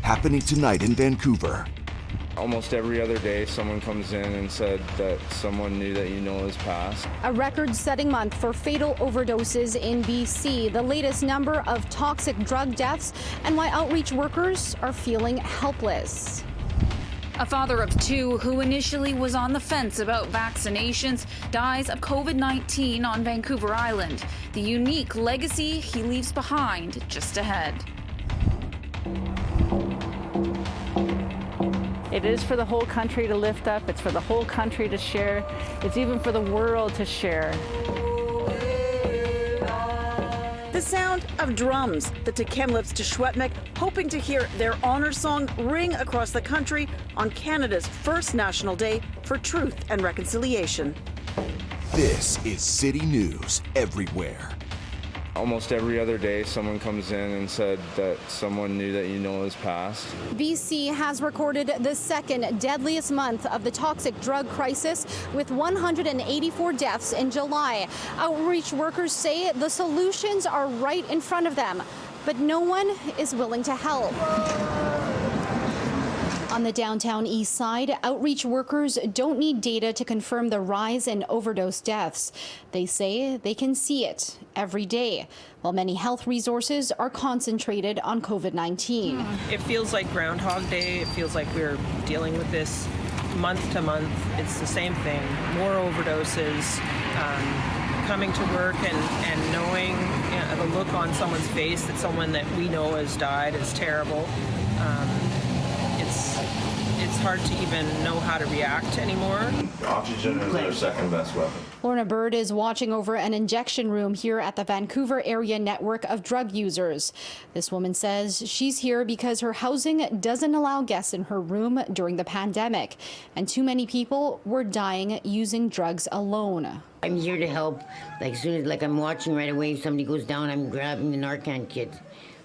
happening tonight in Vancouver. Almost every other day, someone comes in and said that someone new that you know has passed. A record-setting month for fatal overdoses in BC, the latest number of toxic drug deaths, and why outreach workers are feeling helpless. A father of two who initially was on the fence about vaccinations dies of COVID-19 on Vancouver Island. The unique legacy he leaves behind just ahead. It is for the whole country to lift up. It's for the whole country to share. It's even for the world to share. The sound of drums, the Tk'emlúps to Secwépemc, hoping to hear their honor song ring across the country on Canada's first National Day for Truth and Reconciliation. This is City News Everywhere. Almost every other day, someone comes in and said that someone new that you know has passed. BC has recorded the second deadliest month of the toxic drug crisis, with 184 deaths in July. Outreach workers say the solutions are right in front of them, but no one is willing to help. On the downtown east side, outreach workers don't need data to confirm the rise in overdose deaths. They say they can see it every day, while many health resources are concentrated on COVID-19. It feels like Groundhog Day. It feels like we're dealing with this month to month. It's the same thing. More overdoses, coming to work and knowing the look on someone's face that someone that we know has died is terrible. It's hard to even know how to react anymore. Oxygen is our second best weapon. Lorna Bird is watching over an injection room here at the Vancouver area network of drug users. This woman says she's here because her housing doesn't allow guests in her room during the pandemic, and too many people were dying using drugs alone. I'm here to help. Like, soon as I'm watching right away, if somebody goes down, I'm grabbing the Narcan kit.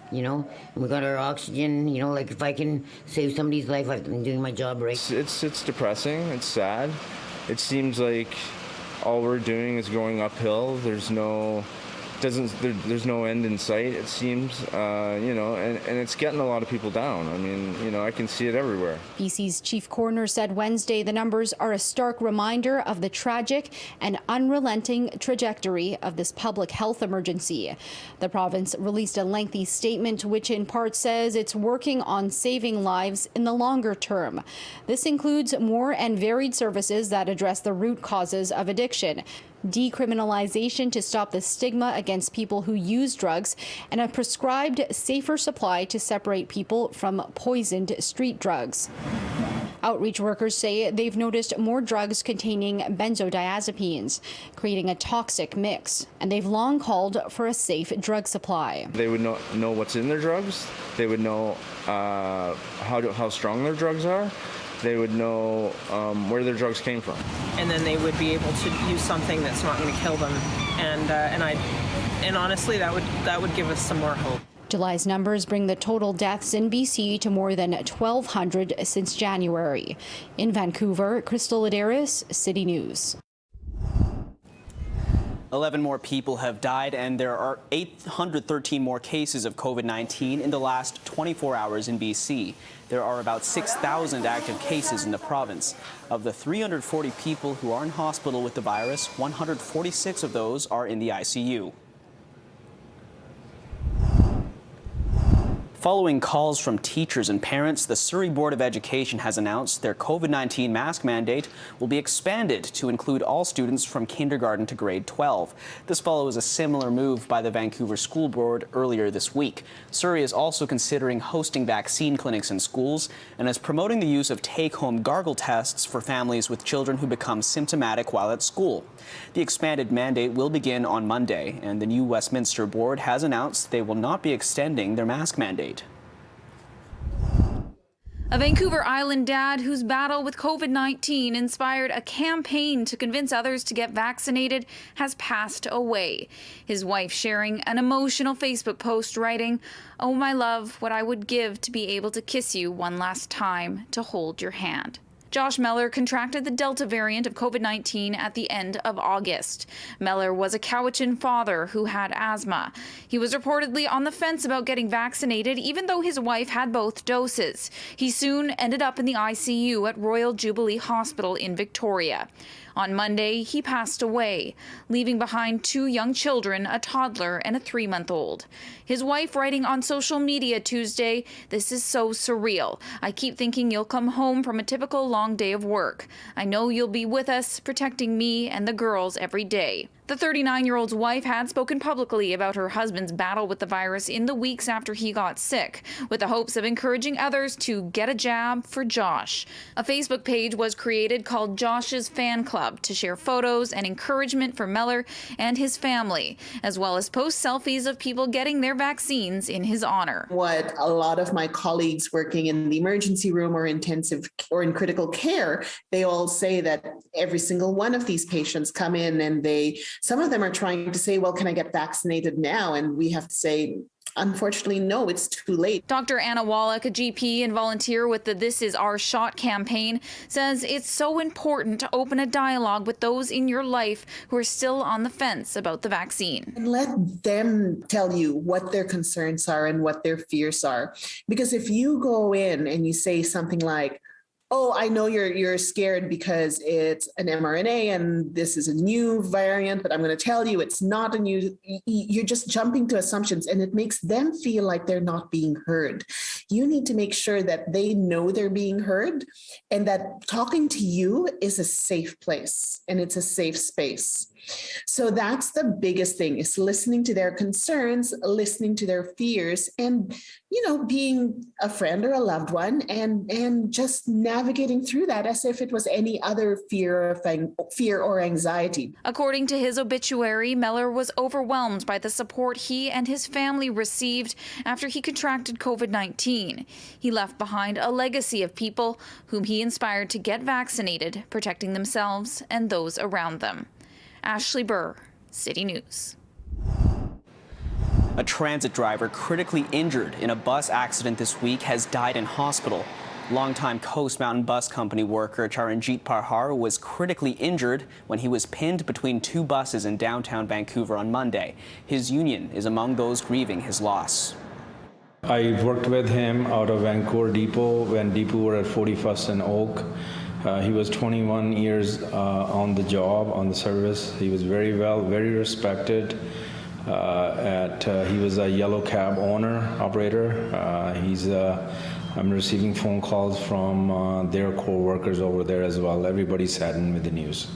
You know, and we got our oxygen, you know, like if I can save somebody's life, I've been doing my job right. It's depressing, it's sad. It seems like all we're doing is going uphill. There's no end in sight, it seems, and it's getting a lot of people down. I mean, I can see it everywhere. BC's chief coroner said Wednesday the numbers are a stark reminder of the tragic and unrelenting trajectory of this public health emergency. The province released a lengthy statement which in part says it's working on saving lives in the longer term. This includes more and varied services that address the root causes of addiction, decriminalization to stop the stigma against people who use drugs, and a prescribed safer supply to separate people from poisoned street drugs. Outreach workers say they've noticed more drugs containing benzodiazepines, creating a toxic mix, and they've long called for a safe drug supply. They would know what's in their drugs. They would know how strong their drugs are. They would know where their drugs came from. And then they would be able to use something that's not going to kill them. And honestly, that would give us some more hope. July's numbers bring the total deaths in BC to more than 1,200 since January. In Vancouver, Crystal Adaris, City News. 11 more people have died, and there are 813 more cases of COVID-19 in the last 24 hours in BC. There are about 6,000 active cases in the province. Of the 340 people who are in hospital with the virus, 146 of those are in the ICU. Following calls from teachers and parents, the Surrey Board of Education has announced their COVID-19 mask mandate will be expanded to include all students from kindergarten to grade 12. This follows a similar move by the Vancouver School Board earlier this week. Surrey is also considering hosting vaccine clinics in schools and is promoting the use of take-home gargle tests for families with children who become symptomatic while at school. The expanded mandate will begin on Monday, and the new Westminster Board has announced they will not be extending their mask mandate. A Vancouver Island dad whose battle with COVID-19 inspired a campaign to convince others to get vaccinated has passed away. His wife sharing an emotional Facebook post writing, "Oh my love, what I would give to be able to kiss you one last time, to hold your hand." Josh Meller contracted the Delta variant of COVID-19 at the end of August. Meller was a Cowichan father who had asthma. He was reportedly on the fence about getting vaccinated, even though his wife had both doses. He soon ended up in the ICU at Royal Jubilee Hospital in Victoria. On Monday, he passed away, leaving behind 2 young children, a toddler and a 3-month-old. His wife writing on social media Tuesday, "This is so surreal. I keep thinking you'll come home from a typical long day of work. I know you'll be with us, protecting me and the girls every day." The 39-year-old's wife had spoken publicly about her husband's battle with the virus in the weeks after he got sick, with the hopes of encouraging others to get a jab for Josh. A Facebook page was created called Josh's Fan Club to share photos and encouragement for Meller and his family, as well as post selfies of people getting their vaccines in his honor. What a lot of my colleagues working in the emergency room or intensive or in critical care, they all say that every single one of these patients come in and some of them are trying to say, well, can I get vaccinated now? And we have to say, unfortunately, no, it's too late. Dr. Anna Wallach, a GP and volunteer with the This Is Our Shot campaign, says it's so important to open a dialogue with those in your life who are still on the fence about the vaccine. And let them tell you what their concerns are and what their fears are. Because if you go in and you say something like, oh, I know you're scared because it's an mRNA and this is a new variant, but I'm going to tell you it's not a new, you're just jumping to assumptions and it makes them feel like they're not being heard. You need to make sure that they know they're being heard and that talking to you is a safe place and it's a safe space. So that's the biggest thing, is listening to their concerns, listening to their fears, and, being a friend or a loved one and just navigating through that as if it was any other fear or anxiety. According to his obituary, Meller was overwhelmed by the support he and his family received after he contracted COVID-19. He left behind a legacy of people whom he inspired to get vaccinated, protecting themselves and those around them. Ashley Burr, City News. A transit driver critically injured in a bus accident this week has died in hospital. Longtime Coast Mountain Bus Company worker Charanjit Parhar was critically injured when he was pinned between 2 buses in downtown Vancouver on Monday. His union is among those grieving his loss. I worked with him out of Vancouver Depot when Depot were at 41st and Oak. He was 21 years on the job, on the service. He was very respected. He was a yellow cab operator. I'm receiving phone calls from their co-workers over there as well. Everybody's saddened with the news.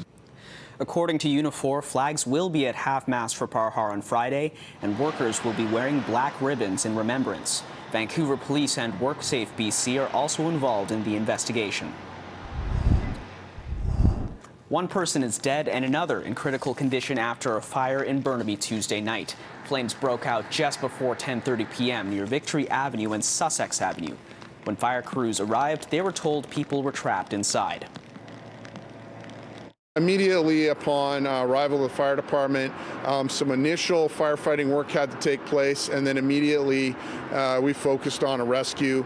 According to Unifor, flags will be at half-mast for Parhar on Friday, and workers will be wearing black ribbons in remembrance. Vancouver Police and WorkSafe BC are also involved in the investigation. One person is dead and another in critical condition after a fire in Burnaby Tuesday night. Flames broke out just before 10:30 p.m. near Victory Avenue and Sussex Avenue. When fire crews arrived, they were told people were trapped inside. Immediately upon arrival of the fire department, some initial firefighting work had to take place, and then immediately we focused on a rescue.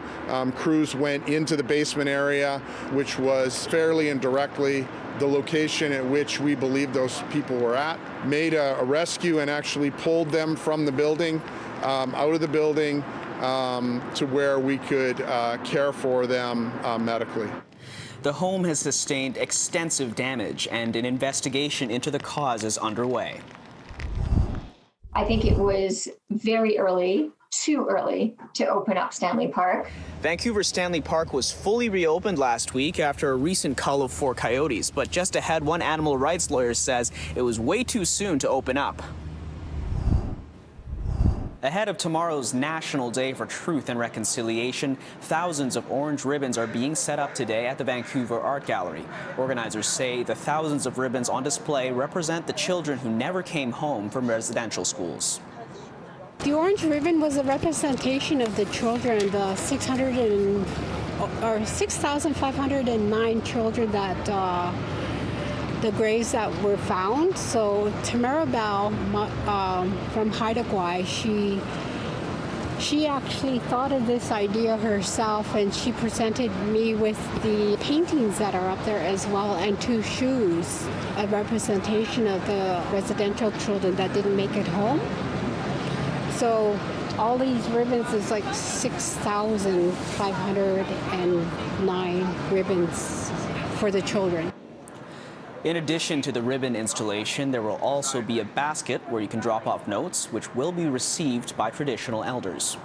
Crews went into the basement area, which was fairly and directly the location at which we believe those people were at, made a rescue and actually pulled them from the building, out of the building, to where we could care for them medically. The home has sustained extensive damage, and an investigation into the cause is underway. I think it was very early, too early, to open up Stanley Park. Vancouver's Stanley Park was fully reopened last week after a recent cull of 4 coyotes, but just ahead, one animal rights lawyer says it was way too soon to open up. Ahead of tomorrow's National Day for Truth and Reconciliation, thousands of orange ribbons are being set up today at the Vancouver Art Gallery. Organizers say the thousands of ribbons on display represent the children who never came home from residential schools. The orange ribbon was a representation of the children, the 6,509 children that the graves that were found. So Tamara Bell from Haida Gwaii, She actually thought of this idea herself, and she presented me with the paintings that are up there as well, and 2 shoes, a representation of the residential children that didn't make it home. So all these ribbons is like 6,509 ribbons for the children. In addition to the ribbon installation, there will also be a basket where you can drop off notes, which will be received by traditional elders.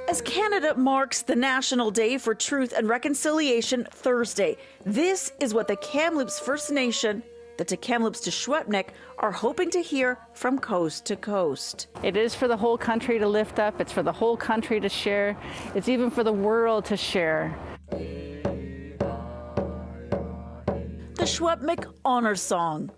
As Canada marks the National Day for Truth and Reconciliation Thursday, this is what the Kamloops First Nation, the Kamloops to Squamish, are hoping to hear from coast to coast. It is for the whole country to lift up. It's for the whole country to share. It's even for the world to share. The Squamish Honor Song.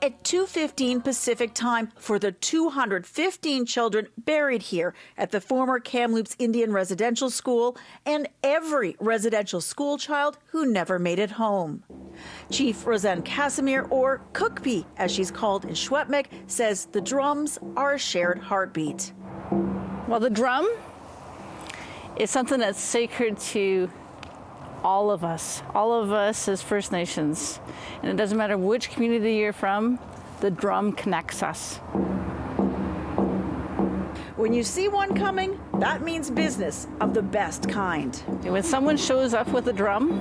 At 2:15 Pacific Time for the 215 children buried here at the former Kamloops Indian Residential School and every residential school child who never made it home. Chief Roseanne Casimir, or Cookpie as she's called in Squamish, says the drums are a shared heartbeat. Well, the drum is something that's sacred to all of us as First Nations. And it doesn't matter which community you're from, the drum connects us. When you see one coming, that means business of the best kind. When someone shows up with a drum,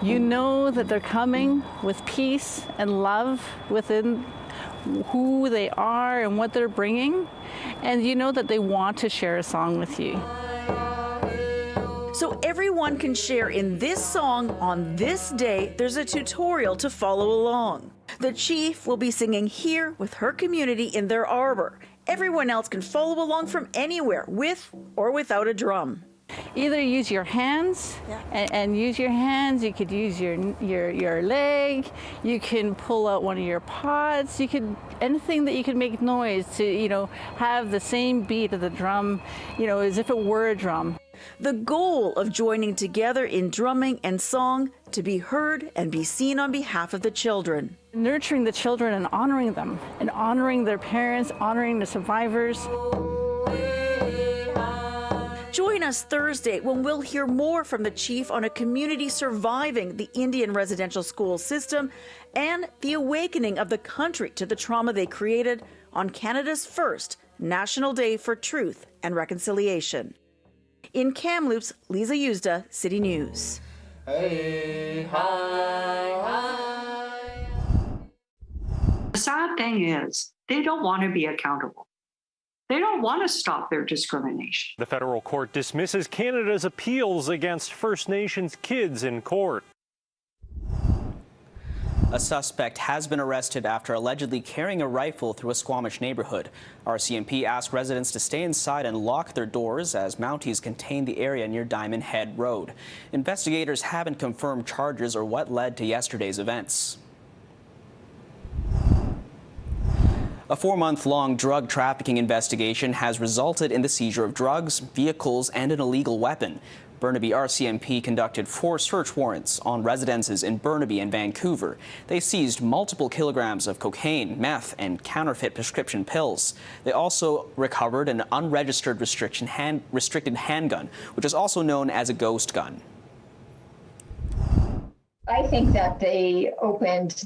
you know that they're coming with peace and love within who they are and what they're bringing, and you know that they want to share a song with you. So everyone can share in this song on this day. There's a tutorial to follow along. The chief will be singing here with her community in their arbor. Everyone else can follow along from anywhere, with or without a drum. Either use your hands and use your hands. You could use your leg. You can pull out one of your pots. You could anything that you could make noise to have the same beat of the drum, as if it were a drum. The goal of joining together in drumming and song to be heard and be seen on behalf of the children. Nurturing the children and honoring them, and honoring their parents, honoring the survivors. Join us Thursday when we'll hear more from the chief on a community surviving the Indian residential school system and the awakening of the country to the trauma they created on Canada's first National Day for Truth and Reconciliation. In Kamloops, Lisa Yuzda, City News. Hey, hi. The sad thing is, they don't want to be accountable. They don't want to stop their discrimination. The federal court dismisses Canada's appeals against First Nations kids in court. A suspect has been arrested after allegedly carrying a rifle through a Squamish neighborhood. RCMP asked residents to stay inside and lock their doors as Mounties contain the area near Diamond Head Road. Investigators haven't confirmed charges or what led to yesterday's events. A 4-month-long drug trafficking investigation has resulted in the seizure of drugs, vehicles, and an illegal weapon. Burnaby RCMP conducted 4 search warrants on residences in Burnaby and Vancouver. They seized multiple kilograms of cocaine, meth, and counterfeit prescription pills. They also recovered an unregistered restricted handgun, which is also known as a ghost gun. I think that they opened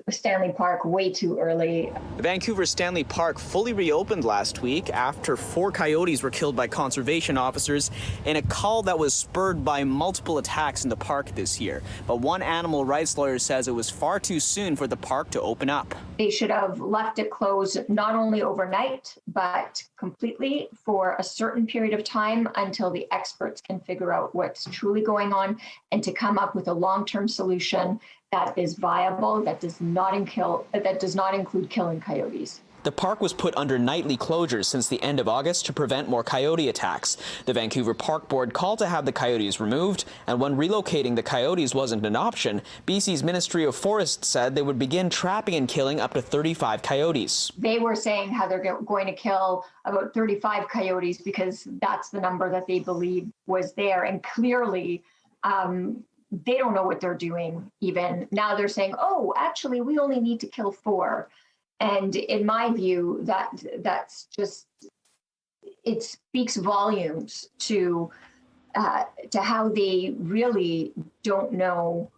Stanley Park way too early. Vancouver's Stanley Park fully reopened last week after 4 coyotes were killed by conservation officers in a call that was spurred by multiple attacks in the park this year. But one animal rights lawyer says it was far too soon for the park to open up. They should have left it closed not only overnight, but completely for a certain period of time until the experts can figure out what's truly going on and to come up with a long-term solution that is viable, that does not include killing coyotes. The park was put under nightly closures since the end of August to prevent more coyote attacks. The Vancouver Park Board called to have the coyotes removed, and when relocating the coyotes wasn't an option, BC's Ministry of Forests said they would begin trapping and killing up to 35 coyotes. They were saying how they're going to kill about 35 coyotes because that's the number that they believe was there, and clearly they don't know what they're doing even. Now they're saying, oh, actually, we only need to kill 4. And in my view, that's just, it speaks volumes to how they really don't know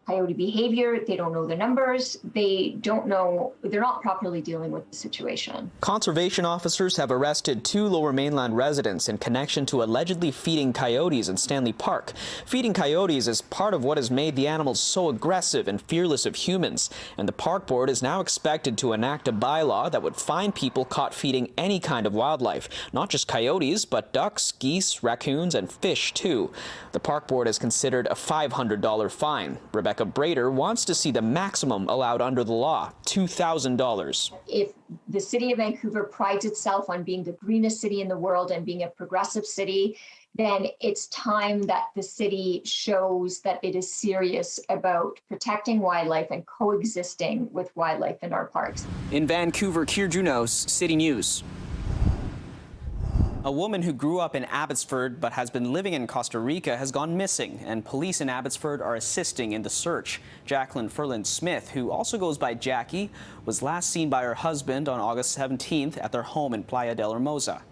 coyote behavior. They don't know the numbers. They don't know, they're not properly dealing with the situation. Conservation officers have arrested 2 Lower Mainland residents in connection to allegedly feeding coyotes in Stanley Park. Feeding coyotes is part of what has made the animals so aggressive and fearless of humans, and the park board is now expected to enact a bylaw that would fine people caught feeding any kind of wildlife, not just coyotes, but ducks, geese, raccoons, and fish too. The park board has considered a $500 fine. Rebecca Brader wants to see the maximum allowed under the law, $2,000. If the city of Vancouver prides itself on being the greenest city in the world and being a progressive city, then it's time that the city shows that it is serious about protecting wildlife and coexisting with wildlife in our parks. In Vancouver, Keir Junos, City News. A woman who grew up in Abbotsford but has been living in Costa Rica has gone missing, and police in Abbotsford are assisting in the search. Jacqueline Ferland Smith, who also goes by Jackie, was last seen by her husband on August 17th at their home in Playa del Hermosa.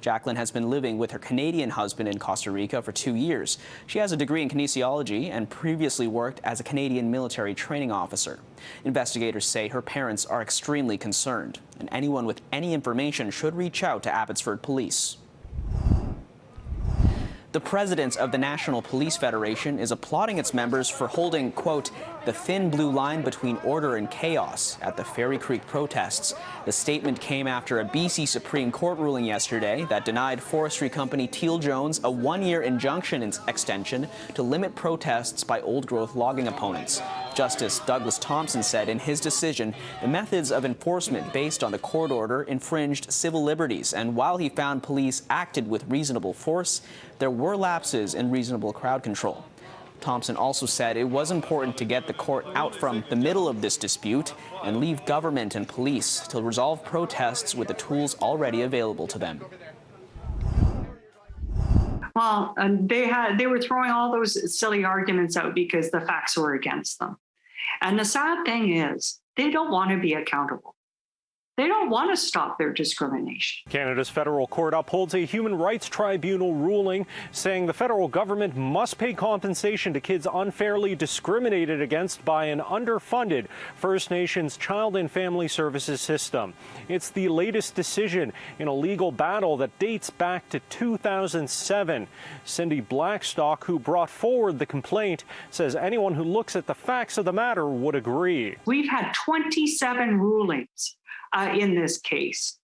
Jacqueline has been living with her Canadian husband in Costa Rica for 2 years. She has a degree in kinesiology and previously worked as a Canadian military training officer. Investigators say her parents are extremely concerned, and anyone with any information should reach out to Abbotsford Police. The president of the National Police Federation is applauding its members for holding, quote, the thin blue line between order and chaos at the Fairy Creek protests. The statement came after a BC Supreme Court ruling yesterday that denied forestry company Teal Jones a 1-year injunction extension to limit protests by old-growth logging opponents. Justice Douglas Thompson said in his decision the methods of enforcement based on the court order infringed civil liberties, and while he found police acted with reasonable force, there were lapses in reasonable crowd control. Thompson also said it was important to get the court out from the middle of this dispute and leave government and police to resolve protests with the tools already available to them. Well, they were throwing all those silly arguments out because the facts were against them. And the sad thing is, they don't want to be accountable. They don't want to stop their discrimination. Canada's federal court upholds a human rights tribunal ruling saying the federal government must pay compensation to kids unfairly discriminated against by an underfunded First Nations Child and Family Services system. It's the latest decision in a legal battle that dates back to 2007. Cindy Blackstock, who brought forward the complaint, says anyone who looks at the facts of the matter would agree. We've had 27 rulings in this case.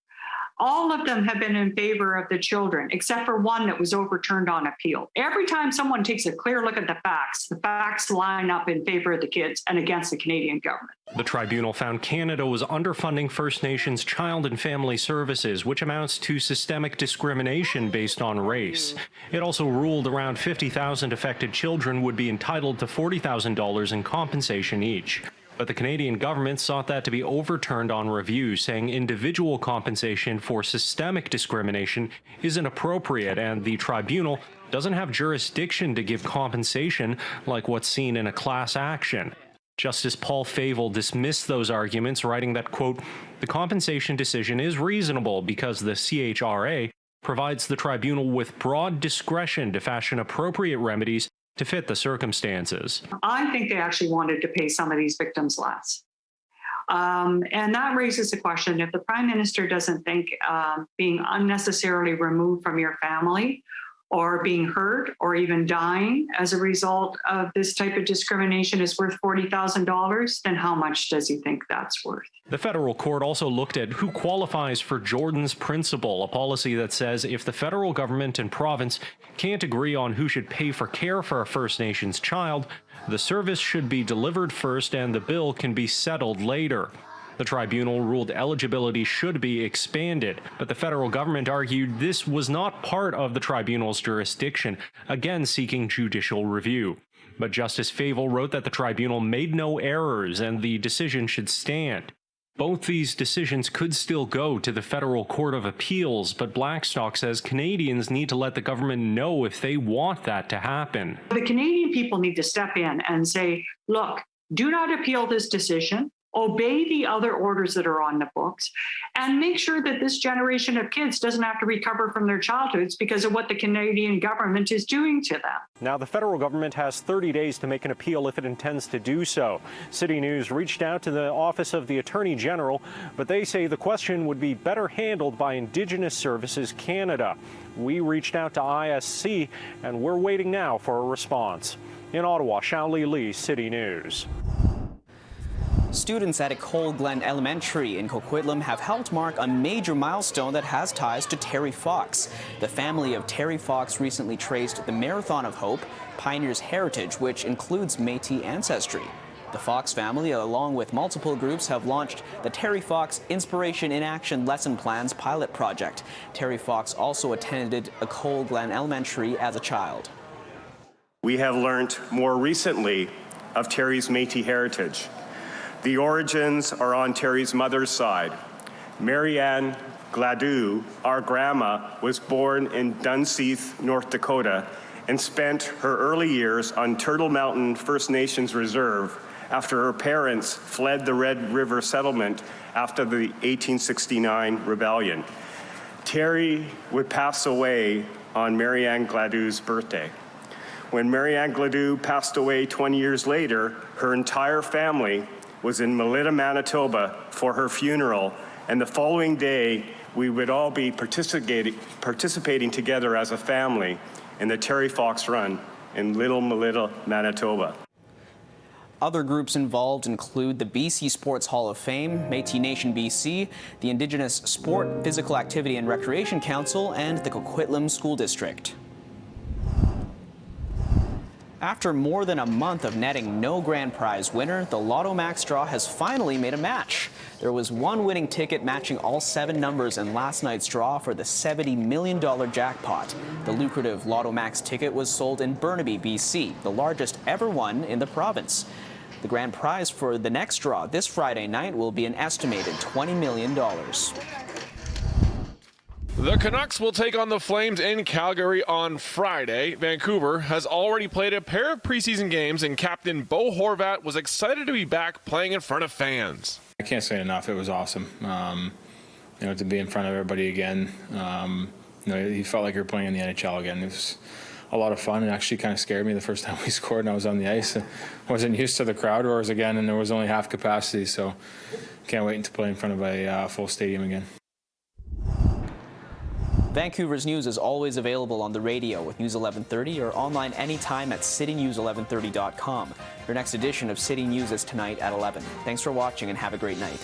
All of them have been in favor of the children, except for one that was overturned on appeal. Every time someone takes a clear look at the facts line up in favor of the kids and against the Canadian government. The tribunal found Canada was underfunding First Nations Child and Family Services, which amounts to systemic discrimination based on race. It also ruled around 50,000 affected children would be entitled to $40,000 in compensation each. But the Canadian government sought that to be overturned on review, saying individual compensation for systemic discrimination isn't appropriate, and the tribunal doesn't have jurisdiction to give compensation like what's seen in a class action. Justice Paul Favel dismissed those arguments, writing that, quote, the compensation decision is reasonable because the CHRA provides the tribunal with broad discretion to fashion appropriate remedies to fit the circumstances. I think they actually wanted to pay some of these victims less. And that raises the question, if the Prime Minister doesn't think being unnecessarily removed from your family or being hurt or even dying as a result of this type of discrimination is worth $40,000, then how much does he think that's worth? The federal court also looked at who qualifies for Jordan's Principle, a policy that says if the federal government and province can't agree on who should pay for care for a First Nations child, the service should be delivered first and the bill can be settled later. The tribunal ruled eligibility should be expanded, but the federal government argued this was not part of the tribunal's jurisdiction, again seeking judicial review. But Justice Favel wrote that the tribunal made no errors and the decision should stand. Both these decisions could still go to the Federal Court of Appeals, but Blackstock says Canadians need to let the government know if they want that to happen. The Canadian people need to step in and say, look, do not appeal this decision. Obey the other orders that are on the books, and make sure that this generation of kids doesn't have to recover from their childhoods because of what the Canadian government is doing to them. Now, the federal government has 30 days to make an appeal if it intends to do so. City News reached out to the Office of the Attorney General, but they say the question would be better handled by Indigenous Services Canada. We reached out to ISC, and we're waiting now for a response. In Ottawa, Shaoli Lee, City News. Students at Ecole Glen Elementary in Coquitlam have helped mark a major milestone that has ties to Terry Fox. The family of Terry Fox recently traced the Marathon of Hope, Pioneers Heritage, which includes Métis ancestry. The Fox family, along with multiple groups, have launched the Terry Fox Inspiration in Action Lesson Plans pilot project. Terry Fox also attended Ecole Glen Elementary as a child. We have learned more recently of Terry's Métis heritage. The origins are on Terry's mother's side. Marianne Gladue, our grandma, was born in Dunseith, North Dakota, and spent her early years on Turtle Mountain First Nations Reserve after her parents fled the Red River settlement after the 1869 rebellion. Terry would pass away on Marianne Gladue's birthday. When Marianne Gladue passed away 20 years later, her entire family was in Melita, Manitoba for her funeral, and the following day we would all be participating together as a family in the Terry Fox Run in Little Melita, Manitoba. Other groups involved include the BC Sports Hall of Fame, Métis Nation BC, the Indigenous Sport, Physical Activity and Recreation Council, and the Coquitlam School District. After more than a month of netting no grand prize winner, the Lotto Max draw has finally made a match. There was one winning ticket matching all 7 numbers in last night's draw for the $70 million jackpot. The lucrative Lotto Max ticket was sold in Burnaby, BC, the largest ever won in the province. The grand prize for the next draw this Friday night will be an estimated $20 million. The Canucks will take on the Flames in Calgary on Friday. Vancouver has already played a pair of preseason games, and captain Bo Horvat was excited to be back playing in front of fans. I can't say it enough. It was awesome. To be in front of everybody again. You felt like you were playing in the NHL again. It was a lot of fun. It actually kind of scared me the first time we scored and I was on the ice. I wasn't used to the crowd roars again, and there was only half capacity, so can't wait to play in front of a full stadium again. Vancouver's news is always available on the radio with News 1130 or online anytime at citynews1130.com. Your next edition of City News is tonight at 11. Thanks for watching and have a great night.